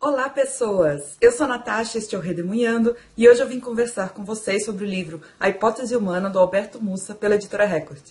Olá, pessoas! Eu sou a Natasha, este é o Redemoinhando, e hoje eu vim conversar com vocês sobre o livro A Hipótese Humana, do Alberto Mussa, pela editora Record.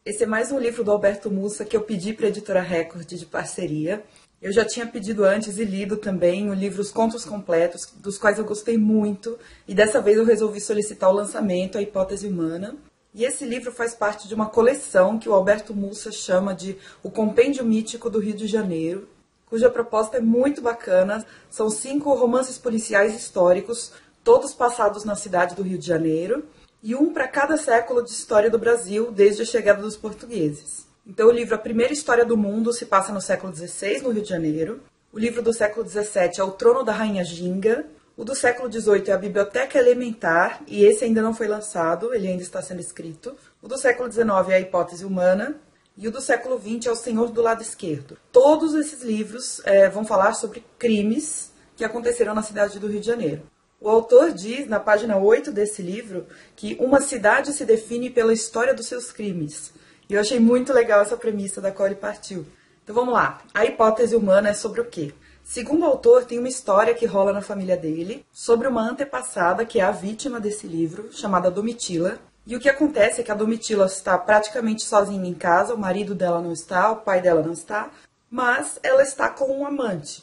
Esse é mais um livro do Alberto Mussa que eu pedi para a editora Record de parceria. Eu já tinha pedido antes e lido também o livro Os Contos Completos, dos quais eu gostei muito, e dessa vez eu resolvi solicitar o lançamento, A Hipótese Humana. E esse livro faz parte de uma coleção que o Alberto Mussa chama de O Compêndio Mítico do Rio de Janeiro, cuja proposta é muito bacana. São 5 romances policiais históricos, todos passados na cidade do Rio de Janeiro, e um para cada século de história do Brasil, desde a chegada dos portugueses. Então o livro A Primeira História do Mundo se passa no século XVI, no Rio de Janeiro. O livro do século XVII é O Trono da Rainha Ginga. O do século XVIII é A Biblioteca Elementar, e esse ainda não foi lançado, ele ainda está sendo escrito. O do século XIX é A Hipótese Humana, e o do século XX é O Senhor do Lado Esquerdo. Todos esses livros vão falar sobre crimes que aconteceram na cidade do Rio de Janeiro. O autor diz, na página 8 desse livro, que uma cidade se define pela história dos seus crimes. E eu achei muito legal essa premissa da qual ele partiu. Então vamos lá. A hipótese humana é sobre o quê? Segundo o autor, tem uma história que rola na família dele sobre uma antepassada que é a vítima desse livro, chamada Domitila. E o que acontece é que a Domitila está praticamente sozinha em casa, o marido dela não está, o pai dela não está, mas ela está com um amante.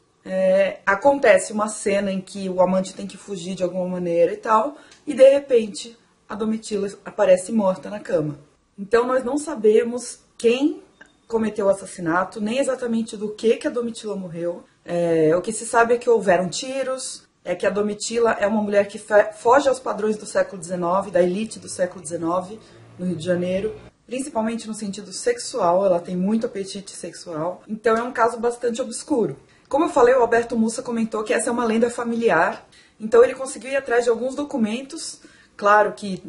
Acontece uma cena em que o amante tem que fugir de alguma maneira e tal, e de repente a Domitila aparece morta na cama. Então nós não sabemos quem cometeu o assassinato, nem exatamente do que a Domitila morreu. O que se sabe é que houveram tiros, é que a Domitila é uma mulher que foge aos padrões do século XIX, da elite do século XIX, no Rio de Janeiro, principalmente no sentido sexual, ela tem muito apetite sexual, então é um caso bastante obscuro. Como eu falei, o Alberto Mussa comentou que essa é uma lenda familiar, então ele conseguiu ir atrás de alguns documentos, claro que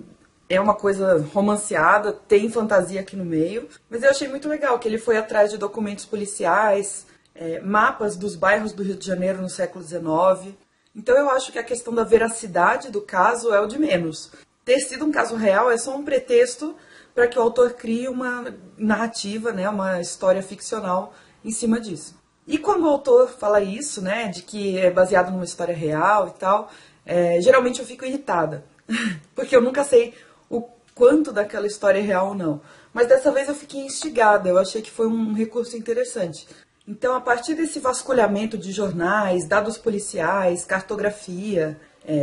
é uma coisa romanceada, tem fantasia aqui no meio, mas eu achei muito legal que ele foi atrás de documentos policiais, mapas dos bairros do Rio de Janeiro no século XIX. Então eu acho que a questão da veracidade do caso é o de menos. Ter sido um caso real é só um pretexto para que o autor crie uma narrativa, né, uma história ficcional em cima disso. E quando o autor fala isso, né, de que é baseado numa história real e tal, geralmente eu fico irritada, porque eu nunca sei o quanto daquela história é real ou não. Mas dessa vez eu fiquei instigada, eu achei que foi um recurso interessante. Então, a partir desse vasculhamento de jornais, dados policiais, cartografia,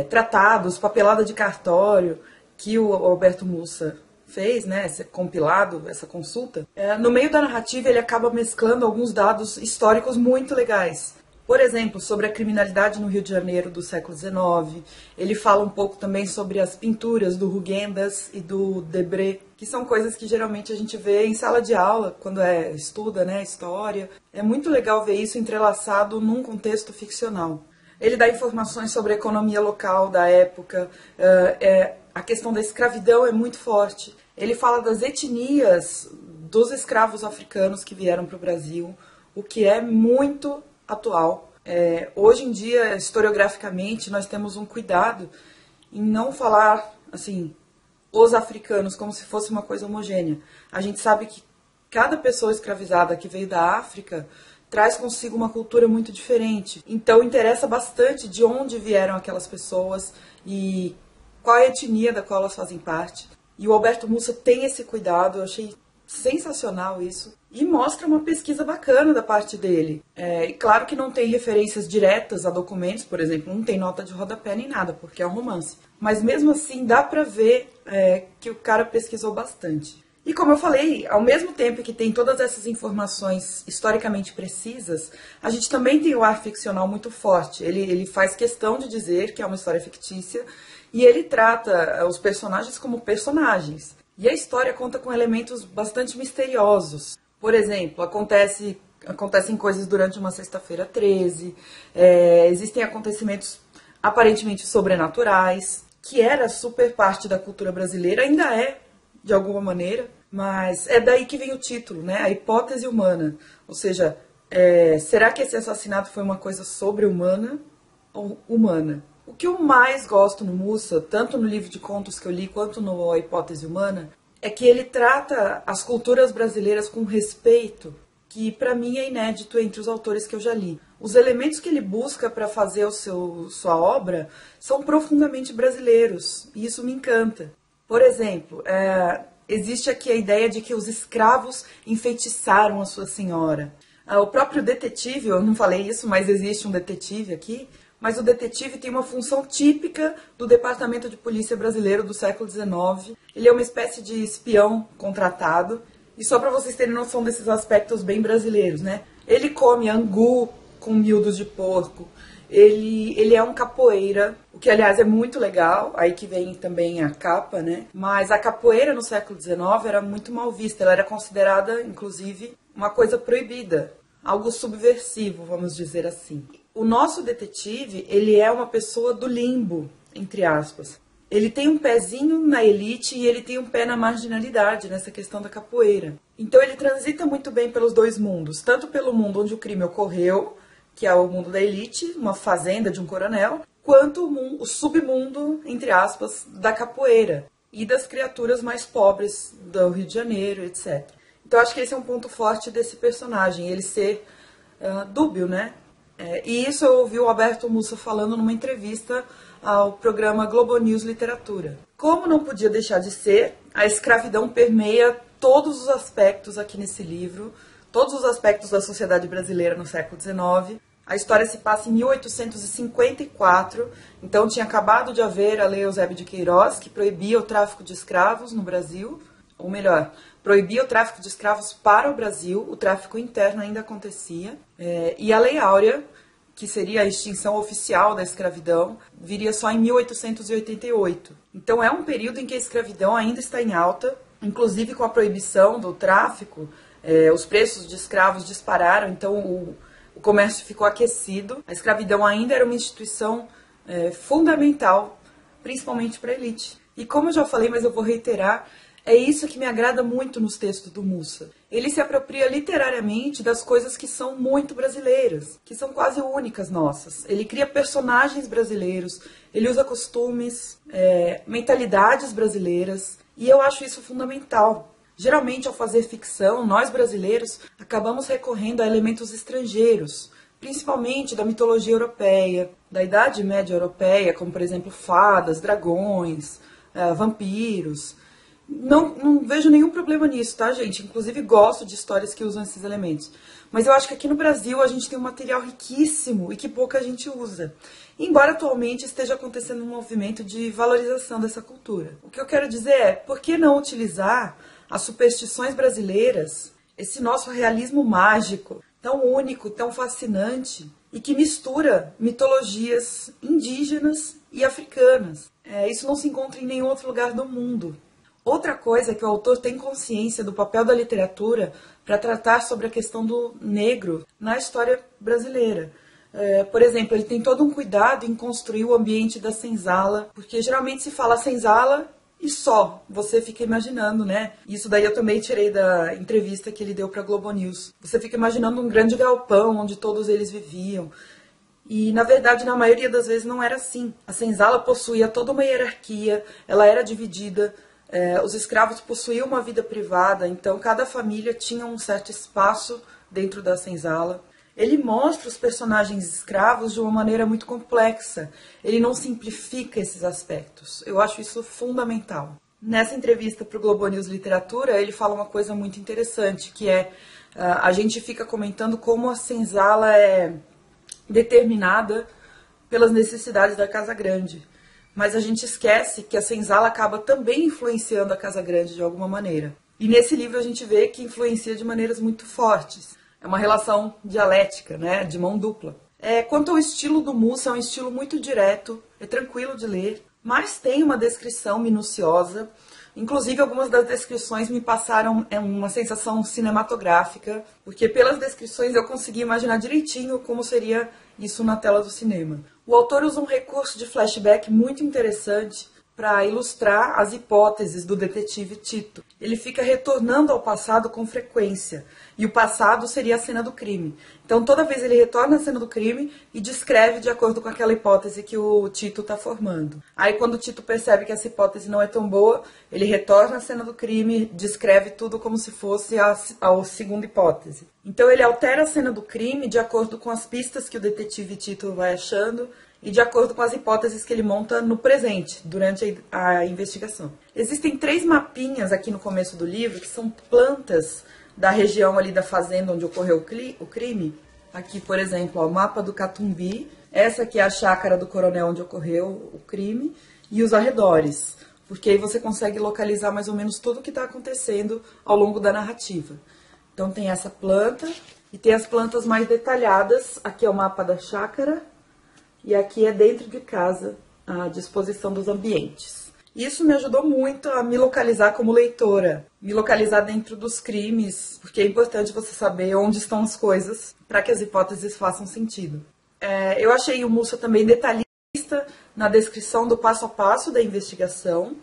tratados, papelada de cartório, que o Alberto Mussa fez, né, esse compilado, essa consulta, no meio da narrativa ele acaba mesclando alguns dados históricos muito legais. Por exemplo, sobre a criminalidade no Rio de Janeiro do século XIX, ele fala um pouco também sobre as pinturas do Rugendas e do Debré, que são coisas que geralmente a gente vê em sala de aula, quando estuda, né, história. É muito legal ver isso entrelaçado num contexto ficcional. Ele dá informações sobre a economia local da época, a questão da escravidão é muito forte. Ele fala das etnias dos escravos africanos que vieram para o Brasil, o que é muito atual. Hoje em dia, historiograficamente, nós temos um cuidado em não falar assim, os africanos como se fosse uma coisa homogênea. A gente sabe que cada pessoa escravizada que veio da África traz consigo uma cultura muito diferente. Então interessa bastante de onde vieram aquelas pessoas e qual é a etnia da qual elas fazem parte. E o Alberto Mussa tem esse cuidado, eu achei sensacional isso. E mostra uma pesquisa bacana da parte dele. E claro que não tem referências diretas a documentos, por exemplo, não tem nota de rodapé nem nada, porque é um romance. Mas mesmo assim dá pra ver que o cara pesquisou bastante. E como eu falei, ao mesmo tempo que tem todas essas informações historicamente precisas, a gente também tem o ar ficcional muito forte. Ele faz questão de dizer que é uma história fictícia e ele trata os personagens como personagens. E a história conta com elementos bastante misteriosos. Por exemplo, acontecem coisas durante uma sexta-feira 13, existem acontecimentos aparentemente sobrenaturais, que era super parte da cultura brasileira, ainda é, de alguma maneira, mas é daí que vem o título, né? A hipótese humana. Ou seja, será que esse assassinato foi uma coisa sobre-humana ou humana? O que eu mais gosto no Mussa, tanto no livro de contos que eu li, quanto no A Hipótese Humana, é que ele trata as culturas brasileiras com respeito, que para mim é inédito entre os autores que eu já li. Os elementos que ele busca para fazer sua obra são profundamente brasileiros, e isso me encanta. Por exemplo, existe aqui a ideia de que os escravos enfeitiçaram a sua senhora. O próprio detetive, eu não falei isso, mas existe um detetive aqui, mas o detetive tem uma função típica do Departamento de Polícia brasileiro do século XIX. Ele é uma espécie de espião contratado. E só para vocês terem noção desses aspectos bem brasileiros, né? Ele come angu com miúdos de porco. Ele é um capoeira, o que, aliás, é muito legal. Aí que vem também a capa, né? Mas a capoeira no século XIX era muito mal vista. Ela era considerada, inclusive, uma coisa proibida. Algo subversivo, vamos dizer assim. O nosso detetive, ele é uma pessoa do limbo, entre aspas. Ele tem um pezinho na elite e ele tem um pé na marginalidade, nessa questão da capoeira. Então ele transita muito bem pelos dois mundos, tanto pelo mundo onde o crime ocorreu, que é o mundo da elite, uma fazenda de um coronel, quanto o submundo, entre aspas, da capoeira e das criaturas mais pobres do Rio de Janeiro, etc. Então acho que esse é um ponto forte desse personagem, ele ser dúbio, né? E isso eu ouvi o Alberto Mussa falando numa entrevista ao programa Globo News Literatura. Como não podia deixar de ser, a escravidão permeia todos os aspectos aqui nesse livro, todos os aspectos da sociedade brasileira no século XIX. A história se passa em 1854, então tinha acabado de haver a Lei Eusébio de Queiroz, que proibia o tráfico de escravos no Brasil, ou melhor, proibia o tráfico de escravos para o Brasil, o tráfico interno ainda acontecia, e a Lei Áurea, que seria a extinção oficial da escravidão, viria só em 1888. Então é um período em que a escravidão ainda está em alta, inclusive com a proibição do tráfico, os preços de escravos dispararam, então o comércio ficou aquecido. A escravidão ainda era uma instituição fundamental, principalmente para a elite. E como eu já falei, mas eu vou reiterar, é isso que me agrada muito nos textos do Mussa. Ele se apropria literariamente das coisas que são muito brasileiras, que são quase únicas nossas. Ele cria personagens brasileiros, ele usa costumes, mentalidades brasileiras, e eu acho isso fundamental. Geralmente, ao fazer ficção, nós brasileiros acabamos recorrendo a elementos estrangeiros, principalmente da mitologia europeia, da Idade Média europeia, como, por exemplo, fadas, dragões, vampiros. Não vejo nenhum problema nisso, tá, gente? Inclusive gosto de histórias que usam esses elementos. Mas eu acho que aqui no Brasil a gente tem um material riquíssimo e que pouca gente usa. Embora atualmente esteja acontecendo um movimento de valorização dessa cultura. O que eu quero dizer é, por que não utilizar as superstições brasileiras, esse nosso realismo mágico, tão único, tão fascinante, e que mistura mitologias indígenas e africanas. Isso não se encontra em nenhum outro lugar do mundo. Outra coisa é que o autor tem consciência do papel da literatura para tratar sobre a questão do negro na história brasileira. Por exemplo, ele tem todo um cuidado em construir o ambiente da senzala, porque geralmente se fala senzala e só, você fica imaginando, né? Isso daí eu também tirei da entrevista que ele deu para a Globo News. Você fica imaginando um grande galpão onde todos eles viviam. E, na verdade, na maioria das vezes não era assim. A senzala possuía toda uma hierarquia, ela era dividida. Os escravos possuíam uma vida privada, então cada família tinha um certo espaço dentro da senzala. Ele mostra os personagens escravos de uma maneira muito complexa. Ele não simplifica esses aspectos. Eu acho isso fundamental. Nessa entrevista para o Globo News Literatura, ele fala uma coisa muito interessante, que a gente fica comentando como a senzala é determinada pelas necessidades da Casa Grande. Mas a gente esquece que a senzala acaba também influenciando a Casa Grande de alguma maneira. E nesse livro a gente vê que influencia de maneiras muito fortes. É uma relação dialética, né, de mão dupla. Quanto ao estilo do Mussa, é um estilo muito direto, é tranquilo de ler, mas tem uma descrição minuciosa. Inclusive, algumas das descrições me passaram uma sensação cinematográfica, porque pelas descrições eu consegui imaginar direitinho como seria isso na tela do cinema. O autor usa um recurso de flashback muito interessante para ilustrar as hipóteses do detetive Tito. Ele fica retornando ao passado com frequência, e o passado seria a cena do crime. Então, toda vez ele retorna à cena do crime e descreve de acordo com aquela hipótese que o Tito está formando. Aí, quando o Tito percebe que essa hipótese não é tão boa, ele retorna à cena do crime, descreve tudo como se fosse a segunda hipótese. Então, ele altera a cena do crime de acordo com as pistas que o detetive Tito vai achando, e de acordo com as hipóteses que ele monta no presente, durante a investigação. Existem 3 mapinhas aqui no começo do livro, que são plantas da região ali da fazenda onde ocorreu o crime. Aqui, por exemplo, ó, o mapa do Catumbi, essa aqui é a chácara do coronel onde ocorreu o crime, e os arredores, porque aí você consegue localizar mais ou menos tudo o que está acontecendo ao longo da narrativa. Então tem essa planta, e tem as plantas mais detalhadas, aqui é o mapa da chácara, e aqui é dentro de casa a disposição dos ambientes. Isso me ajudou muito a me localizar como leitora, me localizar dentro dos crimes, porque é importante você saber onde estão as coisas para que as hipóteses façam sentido. Eu achei o Mussa também detalhista na descrição do passo a passo da investigação,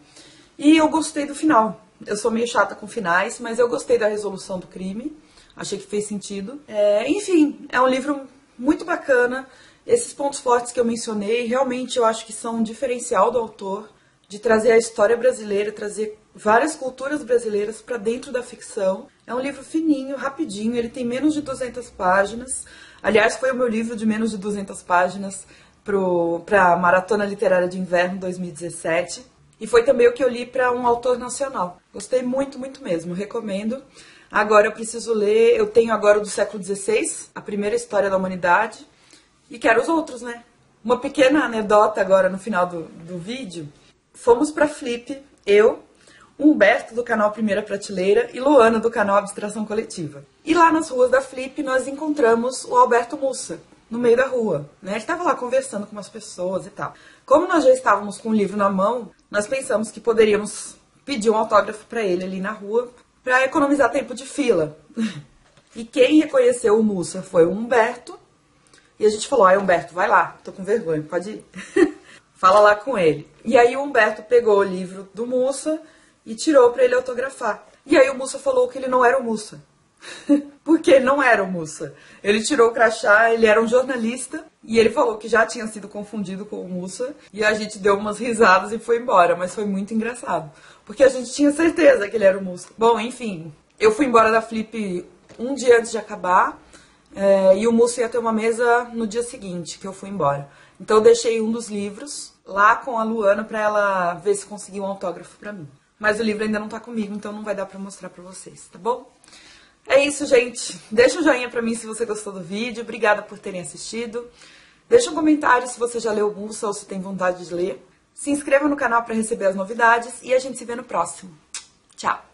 e eu gostei do final. Eu sou meio chata com finais, mas eu gostei da resolução do crime, achei que fez sentido. Enfim, é um livro muito bacana. Esses pontos fortes que eu mencionei, realmente eu acho que são um diferencial do autor, de trazer a história brasileira, trazer várias culturas brasileiras para dentro da ficção. É um livro fininho, rapidinho, ele tem menos de 200 páginas. Aliás, foi o meu livro de menos de 200 páginas para a Maratona Literária de Inverno 2017. E foi também o que eu li para um autor nacional. Gostei muito, muito mesmo, recomendo. Agora eu preciso ler, eu tenho agora o do século XVI, a primeira história da humanidade. E quero os outros, né? Uma pequena anedota agora no final do vídeo. Fomos pra Flip, eu, Humberto do canal Primeira Prateleira e Luana do canal Abstração Coletiva. E lá nas ruas da Flip nós encontramos o Alberto Mussa, no meio da rua, né? Ele estava lá conversando com umas pessoas e tal. Como nós já estávamos com o livro na mão, nós pensamos que poderíamos pedir um autógrafo para ele ali na rua, para economizar tempo de fila. E quem reconheceu o Mussa foi o Humberto. E a gente falou, Humberto, vai lá, tô com vergonha, pode ir. Fala lá com ele. E aí o Humberto pegou o livro do Mussa e tirou para ele autografar. E aí o Mussa falou que ele não era o Mussa. Porque ele não era o Mussa. Ele tirou o crachá, ele era um jornalista, e ele falou que já tinha sido confundido com o Mussa, e a gente deu umas risadas e foi embora, mas foi muito engraçado. Porque a gente tinha certeza que ele era o Mussa. Bom, enfim, eu fui embora da Flip um dia antes de acabar, e o Mussa ia ter uma mesa no dia seguinte, que eu fui embora. Então eu deixei um dos livros lá com a Luana pra ela ver se conseguia um autógrafo pra mim. Mas o livro ainda não tá comigo, então não vai dar pra mostrar pra vocês, tá bom? É isso, gente. Deixa um joinha pra mim se você gostou do vídeo. Obrigada por terem assistido. Deixa um comentário se você já leu o Mussa ou se tem vontade de ler. Se inscreva no canal pra receber as novidades e a gente se vê no próximo. Tchau!